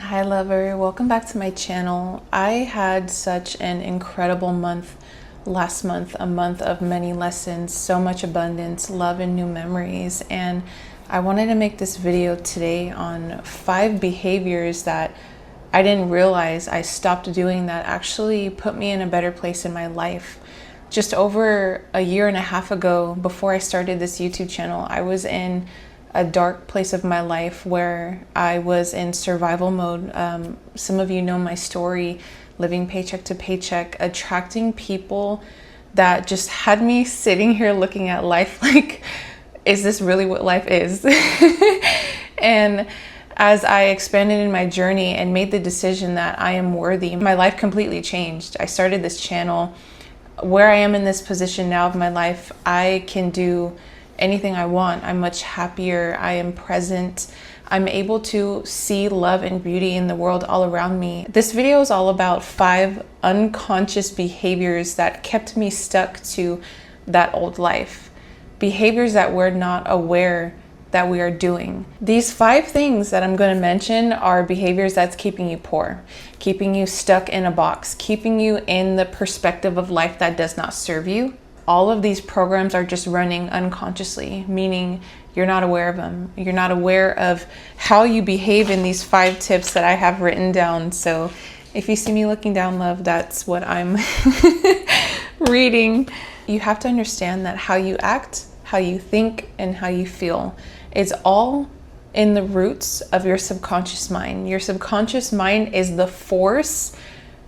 Hi lover, welcome back to my channel. I had such an incredible month last month, a month of many lessons, so much abundance, love, and new memories. And I wanted to make this video today on 5 behaviors that I didn't realize I stopped doing that actually put me in a better place in my life. Just over a year and a half ago, before I started this YouTube channel, I was in a dark place of my life where I was in survival mode. Some of you know my story, living paycheck to paycheck, attracting people that just had me sitting here looking at life like, is this really what life is? And as I expanded in my journey and made the decision that I am worthy, my life completely changed. I started this channel. Where I am in this position now of my life, I can do anything I want. I'm much happier. I am present. I'm able to see love and beauty in the world all around me. This video is all about 5 unconscious behaviors that kept me stuck to that old life. Behaviors that we're not aware that we are doing. These 5 things that I'm going to mention are behaviors that's keeping you poor, keeping you stuck in a box, keeping you in the perspective of life that does not serve you. All of these programs are just running unconsciously, meaning you're not aware of them. You're not aware of how you behave in these 5 tips that I have written down. So if you see me looking down, love, that's what I'm reading. You have to understand that how you act, how you think, and how you feel is all in the roots of your subconscious mind. Your subconscious mind is the force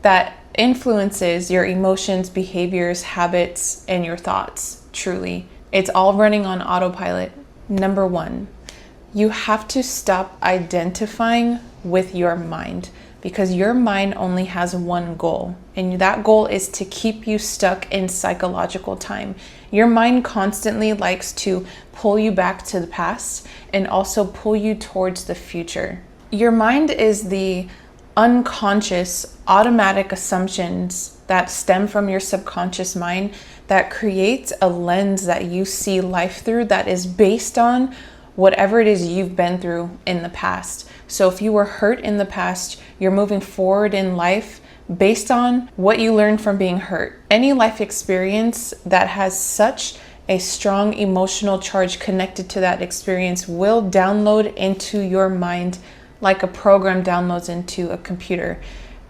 that influences your emotions, behaviors, habits, and your thoughts, truly. It's all running on autopilot. Number 1, you have to stop identifying with your mind, because your mind only has one goal, and that goal is to keep you stuck in psychological time. Your mind constantly likes to pull you back to the past and also pull you towards the future. Your mind is the unconscious, automatic assumptions that stem from your subconscious mind that creates a lens that you see life through that is based on whatever it is you've been through in the past. So if you were hurt in the past, you're moving forward in life based on what you learned from being hurt. Any life experience that has such a strong emotional charge connected to that experience will download into your mind like a program downloads into a computer,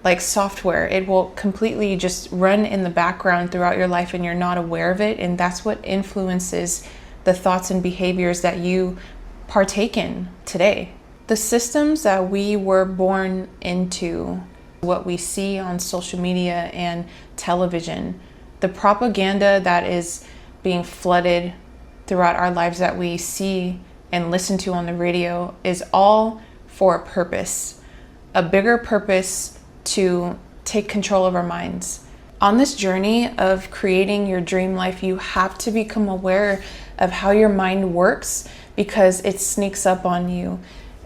like software. It will completely just run in the background throughout your life and you're not aware of it. And that's what influences the thoughts and behaviors that you partake in today. The systems that we were born into, what we see on social media and television, the propaganda that is being flooded throughout our lives that we see and listen to on the radio is all for a purpose, a bigger purpose to take control of our minds. On this journey of creating your dream life, you have to become aware of how your mind works because it sneaks up on you.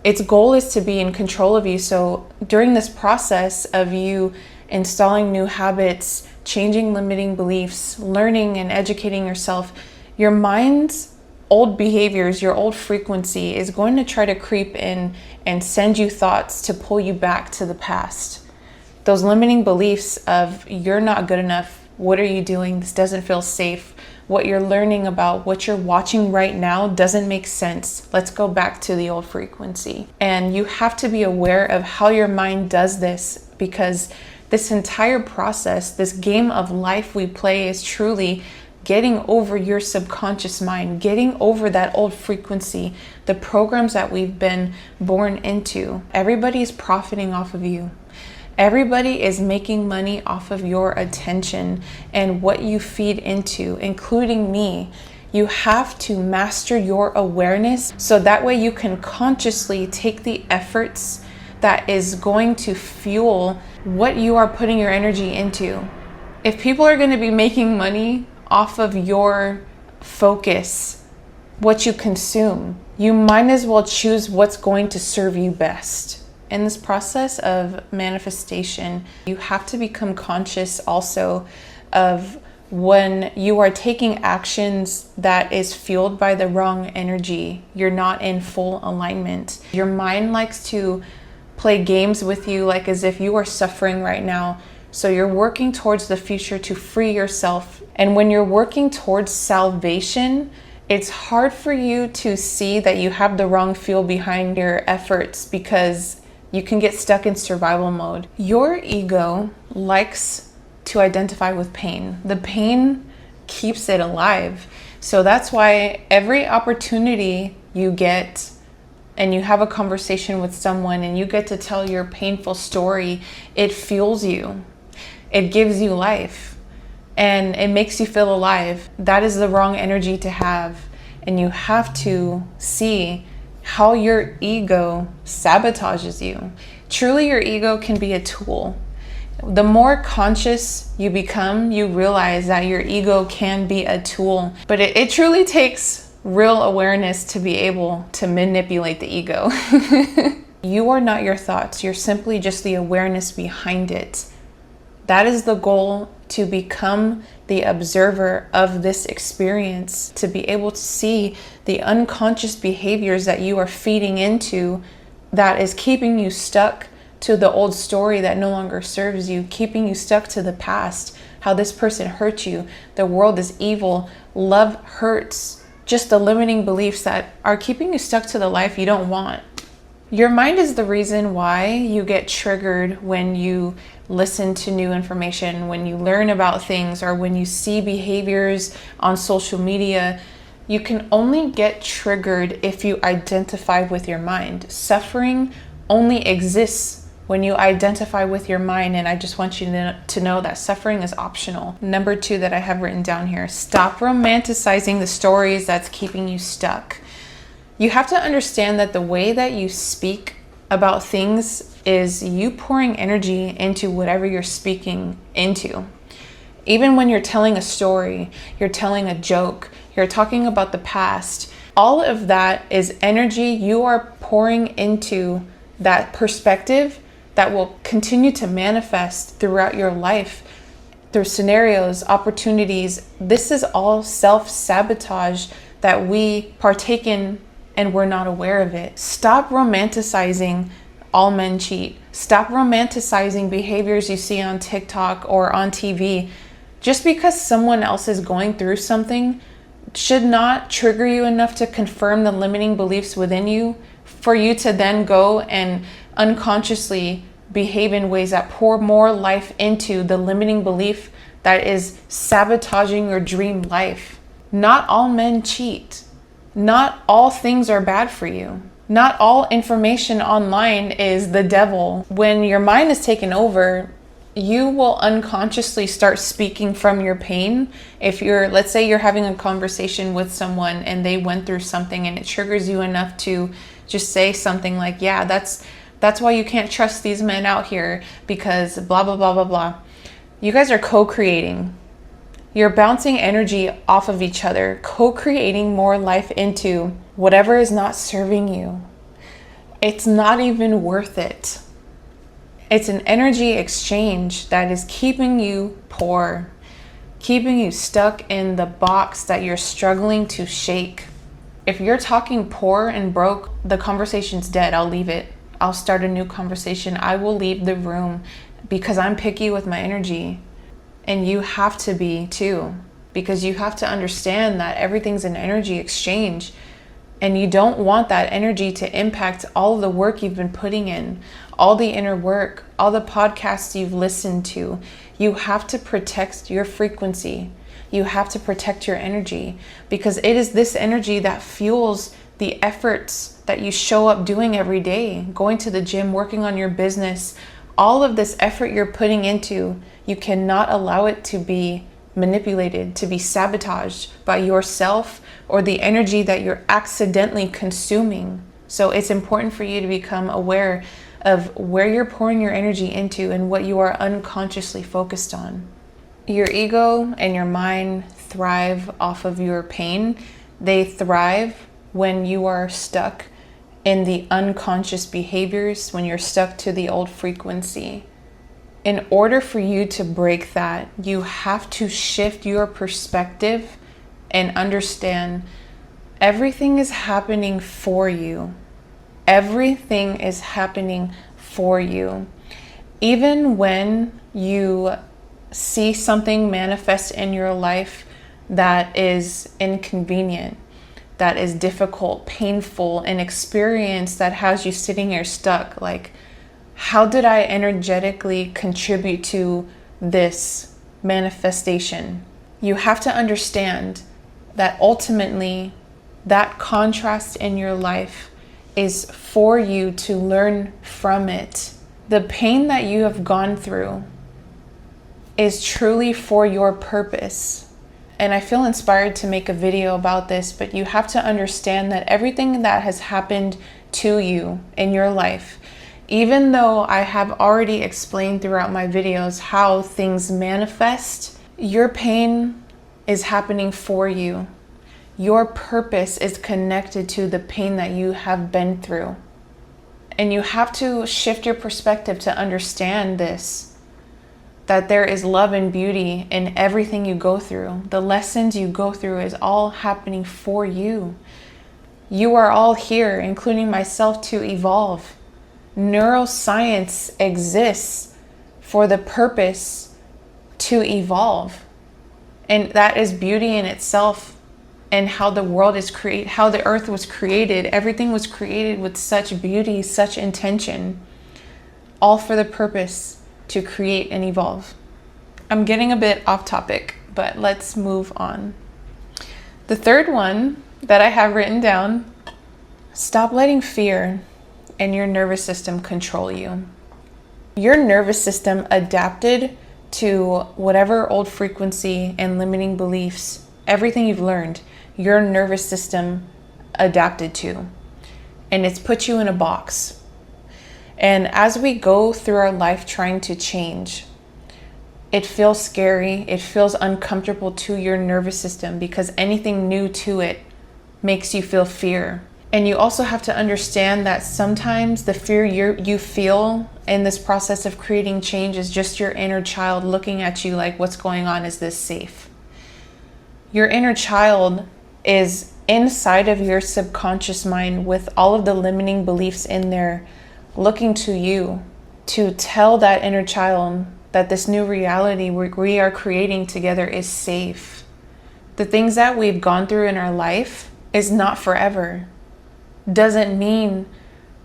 Its goal is to be in control of you. So during this process of you installing new habits, changing limiting beliefs, learning and educating yourself, your mind's old behaviors, your old frequency is going to try to creep in and send you thoughts to pull you back to the past. Those limiting beliefs of you're not good enough, what are you doing, this doesn't feel safe, what you're learning about, what you're watching right now doesn't make sense. Let's go back to the old frequency. And you have to be aware of how your mind does this, because this entire process, this game of life we play is truly getting over your subconscious mind, getting over that old frequency, the programs that we've been born into. Everybody's profiting off of you. Everybody is making money off of your attention and what you feed into, including me. You have to master your awareness so that way you can consciously take the efforts that is going to fuel what you are putting your energy into. If people are going to be making money off of your focus, what you consume, you might as well choose what's going to serve you best. In this process of manifestation, you have to become conscious also of when you are taking actions that is fueled by the wrong energy. You're not in full alignment. Your mind likes to play games with you, like as if you are suffering right now. So you're working towards the future to free yourself. And when you're working towards salvation, it's hard for you to see that you have the wrong fuel behind your efforts because you can get stuck in survival mode. Your ego likes to identify with pain. The pain keeps it alive. So that's why every opportunity you get and you have a conversation with someone and you get to tell your painful story, it fuels you. It gives you life and it makes you feel alive. That is the wrong energy to have. And you have to see how your ego sabotages you. Truly, your ego can be a tool. The more conscious you become, you realize that your ego can be a tool. But it truly takes real awareness to be able to manipulate the ego. You are not your thoughts. You're simply just the awareness behind it. That is the goal, to become the observer of this experience, to be able to see the unconscious behaviors that you are feeding into that is keeping you stuck to the old story that no longer serves you, keeping you stuck to the past, how this person hurt you, the world is evil, love hurts, just the limiting beliefs that are keeping you stuck to the life you don't want. Your mind is the reason why you get triggered when you listen to new information, when you learn about things, or when you see behaviors on social media. You can only get triggered if you identify with your mind. Suffering only exists when you identify with your mind, and I just want you to know that suffering is optional. Number 2 that I have written down here: stop romanticizing the stories that's keeping you stuck. You have to understand that the way that you speak about things is you pouring energy into whatever you're speaking into. Even when you're telling a story, you're telling a joke, you're talking about the past, all of that is energy you are pouring into that perspective that will continue to manifest throughout your life, through scenarios, opportunities. This is all self-sabotage that we partake in and we're not aware of it. Stop romanticizing all men cheat. Stop romanticizing behaviors you see on TikTok or on TV. Just because someone else is going through something should not trigger you enough to confirm the limiting beliefs within you for you to then go and unconsciously behave in ways that pour more life into the limiting belief that is sabotaging your dream life. Not all men cheat. Not all things are bad for you. Not all information online is the devil. When your mind is taken over, you will unconsciously start speaking from your pain. If let's say you're having a conversation with someone and they went through something and it triggers you enough to just say something like, yeah, that's why you can't trust these men out here because blah, blah, blah, blah, blah. You guys are co-creating. You're bouncing energy off of each other, co-creating more life into whatever is not serving you. It's not even worth it. It's an energy exchange that is keeping you poor, keeping you stuck in the box that you're struggling to shake. If you're talking poor and broke, the conversation's dead. I'll leave it. I'll start a new conversation. I will leave the room because I'm picky with my energy. And you have to be too, because you have to understand that everything's an energy exchange. And you don't want that energy to impact all of the work you've been putting in, all the inner work, all the podcasts you've listened to. You have to protect your frequency. You have to protect your energy, because it is this energy that fuels the efforts that you show up doing every day, going to the gym, working on your business. All of this effort you're putting into, you cannot allow it to be manipulated, to be sabotaged by yourself or the energy that you're accidentally consuming. So it's important for you to become aware of where you're pouring your energy into and what you are unconsciously focused on. Your ego and your mind thrive off of your pain. They thrive when you are stuck in the unconscious behaviors, when you're stuck to the old frequency. In order for you to break that, you have to shift your perspective and understand everything is happening for you. Everything is happening for you. Even when you see something manifest in your life that is inconvenient, that is difficult, painful, an experience that has you sitting here stuck, like, how did I energetically contribute to this manifestation? You have to understand that ultimately that contrast in your life is for you to learn from it. The pain that you have gone through is truly for your purpose. And I feel inspired to make a video about this, but you have to understand that everything that has happened to you in your life, even though I have already explained throughout my videos how things manifest, your pain is happening for you. Your purpose is connected to the pain that you have been through. And you have to shift your perspective to understand this, that there is love and beauty in everything you go through. The lessons you go through is all happening for you. You are all here, including myself, to evolve. Neuroscience exists for the purpose to evolve. And that is beauty in itself, and how the world is created, how the earth was created. Everything was created with such beauty, such intention, all for the purpose to create and evolve. I'm getting a bit off topic, but let's move on. The third one that I have written down: stop letting fear and your nervous system control you. Your nervous system adapted to whatever old frequency and limiting beliefs, everything you've learned, your nervous system adapted to, and it's put you in a box. And as we go through our life trying to change, it feels scary, it feels uncomfortable to your nervous system, because anything new to it makes you feel fear. And you also have to understand that sometimes the fear you feel in this process of creating change is just your inner child looking at you like, what's going on? Is this safe? Your inner child is inside of your subconscious mind with all of the limiting beliefs in there, looking to you to tell that inner child that this new reality we are creating together is safe. The things that we've gone through in our life is not forever. Doesn't mean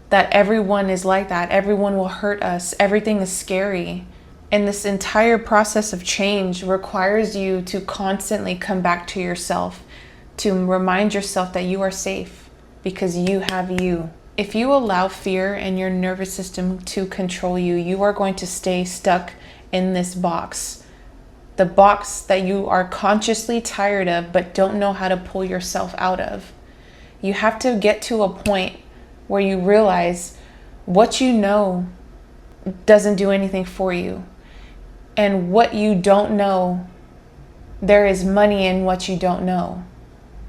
that everyone is like that. Everyone will hurt us. Everything is scary. And this entire process of change requires you to constantly come back to yourself, to remind yourself that you are safe because you have you. If you allow fear and your nervous system to control you, you are going to stay stuck in this box. The box that you are consciously tired of but don't know how to pull yourself out of. You have to get to a point where you realize what you know doesn't do anything for you. And what you don't know, there is money in what you don't know.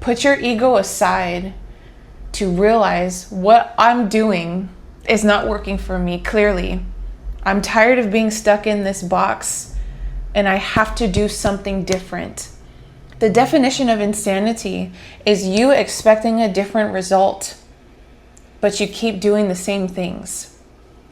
Put your ego aside to realize what I'm doing is not working for me, clearly. I'm tired of being stuck in this box and I have to do something different. The definition of insanity is you expecting a different result, but you keep doing the same things.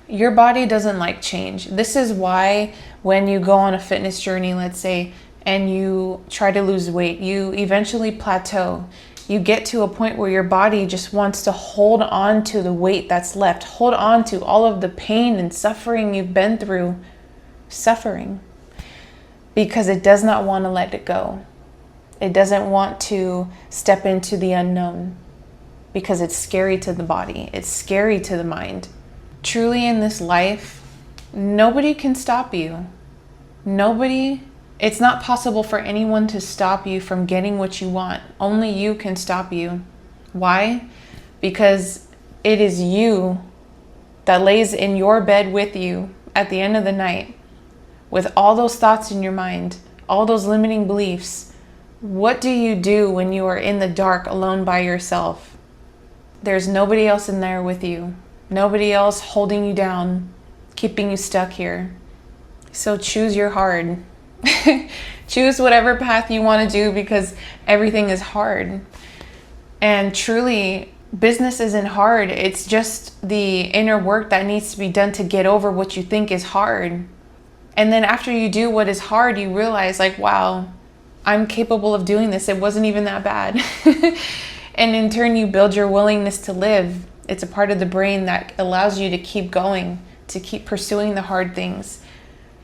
Your body doesn't like change. This is why when you go on a fitness journey, let's say, and you try to lose weight, you eventually plateau. You get to a point where your body just wants to hold on to the weight that's left, hold on to all of the pain and suffering you've been through, because it does not want to let it go. It doesn't want to step into the unknown because it's scary to the body. It's scary to the mind. Truly in this life, nobody can stop you. It's not possible for anyone to stop you from getting what you want. Only you can stop you. Why? Because it is you that lays in your bed with you at the end of the night with all those thoughts in your mind, all those limiting beliefs. What do you do when you are in the dark alone by yourself? There's nobody else in there with you. Nobody else holding you down, keeping you stuck here. So choose your hard. Choose whatever path you want to do, because everything is hard. And truly, business isn't hard. It's just the inner work that needs to be done to get over what you think is hard. And then after you do what is hard, you realize like, wow, I'm capable of doing this. It wasn't even that bad. And in turn, you build your willingness to live. It's a part of the brain that allows you to keep going, to keep pursuing the hard things.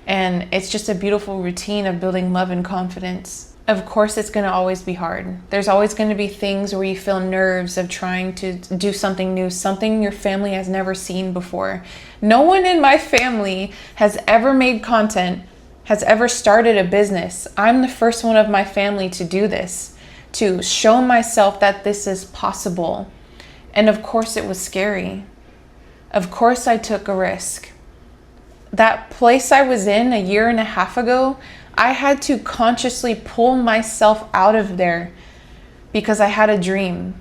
And it's just a beautiful routine of building love and confidence. Of course, it's going to always be hard. There's always going to be things where you feel nerves of trying to do something new, something your family has never seen before. No one in my family has ever made content, has ever started a business. I'm the first one of my family to do this, to show myself that this is possible. And of course, it was scary. Of course, I took a risk. That place I was in a year and a half ago, I had to consciously pull myself out of there because I had a dream.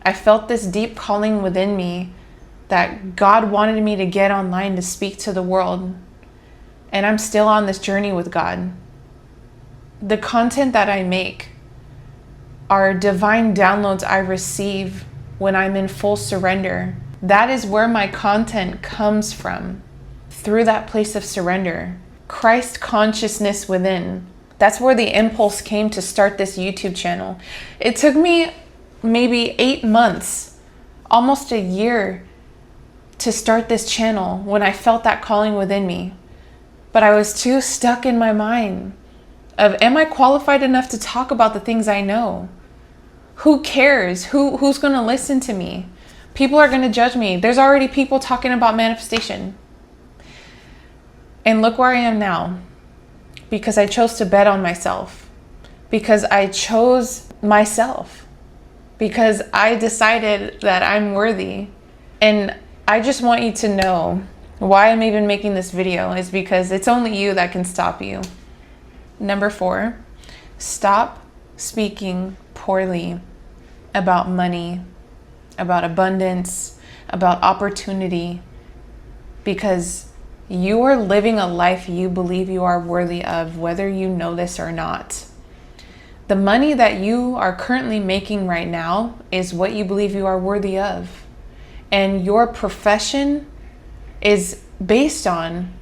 I felt this deep calling within me that God wanted me to get online to speak to the world. And I'm still on this journey with God. The content that I make are divine downloads I receive when I'm in full surrender. That is where my content comes from, through that place of surrender. Christ consciousness within. That's where the impulse came to start this YouTube channel. It took me maybe 8 months, almost a year, to start this channel when I felt that calling within me. But I was too stuck in my mind of, am I qualified enough to talk about the things I know? Who cares? Who's going to listen to me? People are going to judge me. There's already people talking about manifestation. And look where I am now, because I chose to bet on myself, because I chose myself, because I decided that I'm worthy. And I just want you to know why I'm even making this video is because it's only you that can stop you. Number 4, stop speaking poorly about money, about abundance, about opportunity, because you are living a life you believe you are worthy of, whether you know this or not. The money that you are currently making right now is what you believe you are worthy of. And your profession is based on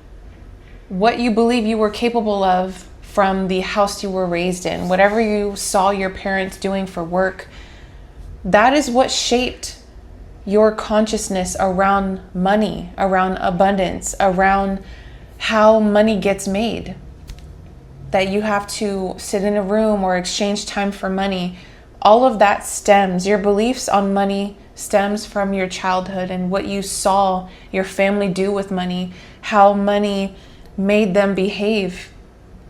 what you believe you were capable of from the house you were raised in. Whatever you saw your parents doing for work, that is what shaped your consciousness around money, around abundance, around how money gets made. That you have to sit in a room or exchange time for money. All of that stems, your beliefs on money stems from your childhood and what you saw your family do with money, how money made them behave,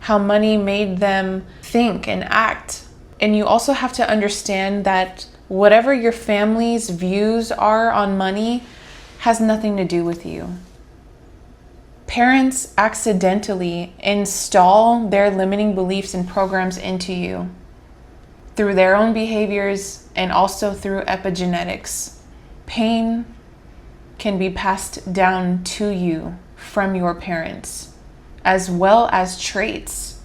how money made them think and act. And you also have to understand that whatever your family's views are on money has nothing to do with you. Parents accidentally install their limiting beliefs and programs into you through their own behaviors and also through epigenetics. Pain can be passed down to you from your parents, as well as traits,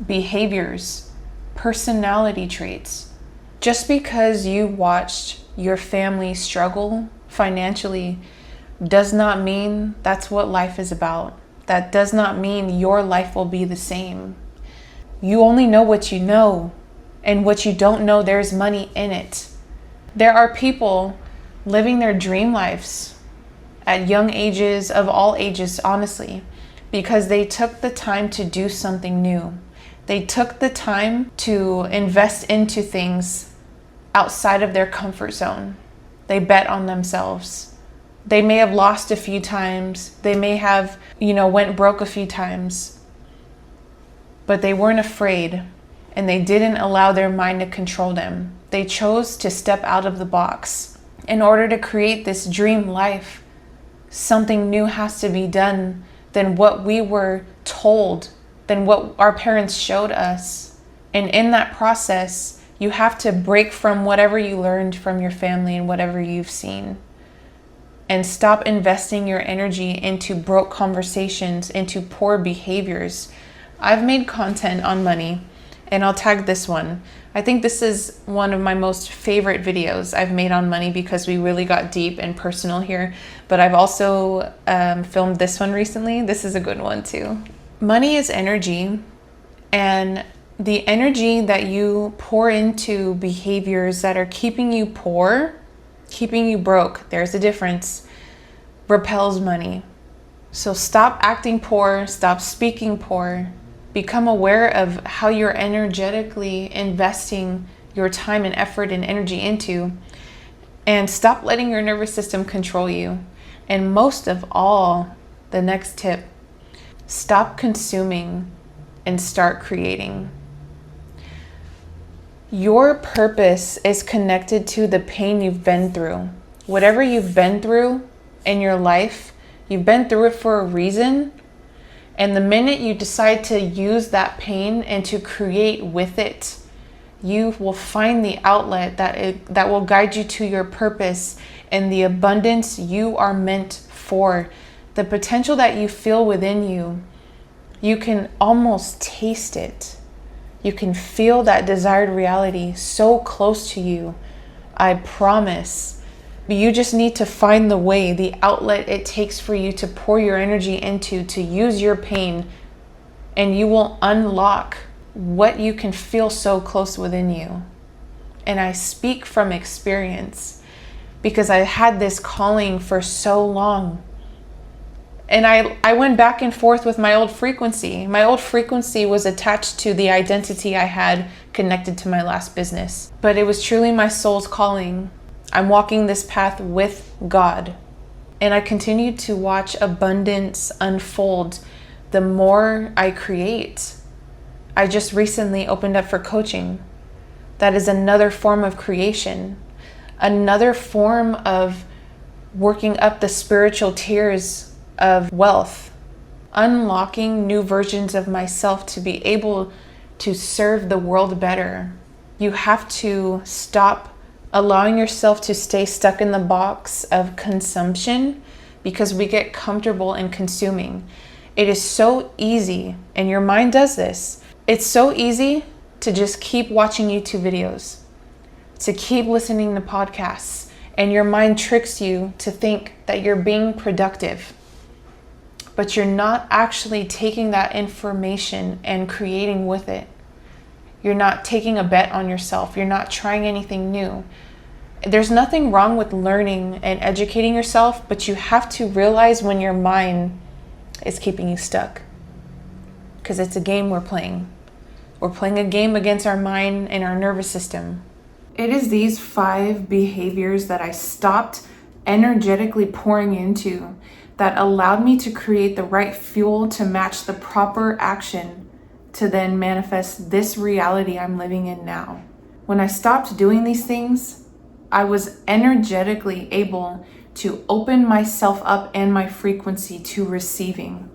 behaviors, personality traits. Just because you watched your family struggle financially does not mean that's what life is about. That does not mean your life will be the same. You only know what you know, and what you don't know, there's money in it. There are people living their dream lives at young ages, of all ages, honestly, because they took the time to do something new. They took the time to invest into things outside of their comfort zone. They bet on themselves. They may have lost a few times. They may have, went broke a few times. But they weren't afraid, and they didn't allow their mind to control them. They chose to step out of the box. In order to create this dream life, something new has to be done than what we were told, than what our parents showed us. And in that process, you have to break from whatever you learned from your family and whatever you've seen. And stop investing your energy into broke conversations, into poor behaviors. I've made content on money, And I'll tag this one. I think this is one of my most favorite videos I've made on money because we really got deep and personal here. But I've also filmed this one recently. This is a good one too. Money is energy, and the energy that you pour into behaviors that are keeping you poor, keeping you broke, there's a difference, repels money. So stop acting poor, stop speaking poor. Become aware of how you're energetically investing your time and effort and energy into, and stop letting your nervous system control you. And most of all, the next tip, stop consuming and start creating. Your purpose is connected to the pain you've been through. Whatever you've been through in your life, you've been through it for a reason. And the minute you decide to use that pain and to create with it, you will find the outlet that will guide you to your purpose and the abundance you are meant for. The potential that you feel within you, you can almost taste it. You can feel that desired reality so close to you. I promise. You just need to find the way, the outlet it takes for you to pour your energy into, to use your pain, and you will unlock what you can feel so close within you. And I speak from experience because I had this calling for so long. And I went back and forth with my old frequency. My old frequency was attached to the identity I had connected to my last business. But it was truly my soul's calling. I'm walking this path with God. And I continue to watch abundance unfold the more I create. I just recently opened up for coaching. That is another form of creation, another form of working up the spiritual tiers of wealth, unlocking new versions of myself to be able to serve the world better. You have to stop allowing yourself to stay stuck in the box of consumption because we get comfortable in consuming. It is so easy, and your mind does this. It's so easy to just keep watching YouTube videos, to keep listening to podcasts, and your mind tricks you to think that you're being productive. But you're not actually taking that information and creating with it. You're not taking a bet on yourself. You're not trying anything new. There's nothing wrong with learning and educating yourself, but you have to realize when your mind is keeping you stuck. Because it's a game we're playing. We're playing a game against our mind and our nervous system. It is these 5 behaviors that I stopped energetically pouring into that allowed me to create the right fuel to match the proper action to then manifest this reality I'm living in now. When I stopped doing these things, I was energetically able to open myself up and my frequency to receiving.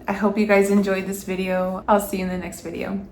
I hope you guys enjoyed this video. I'll see you in the next video.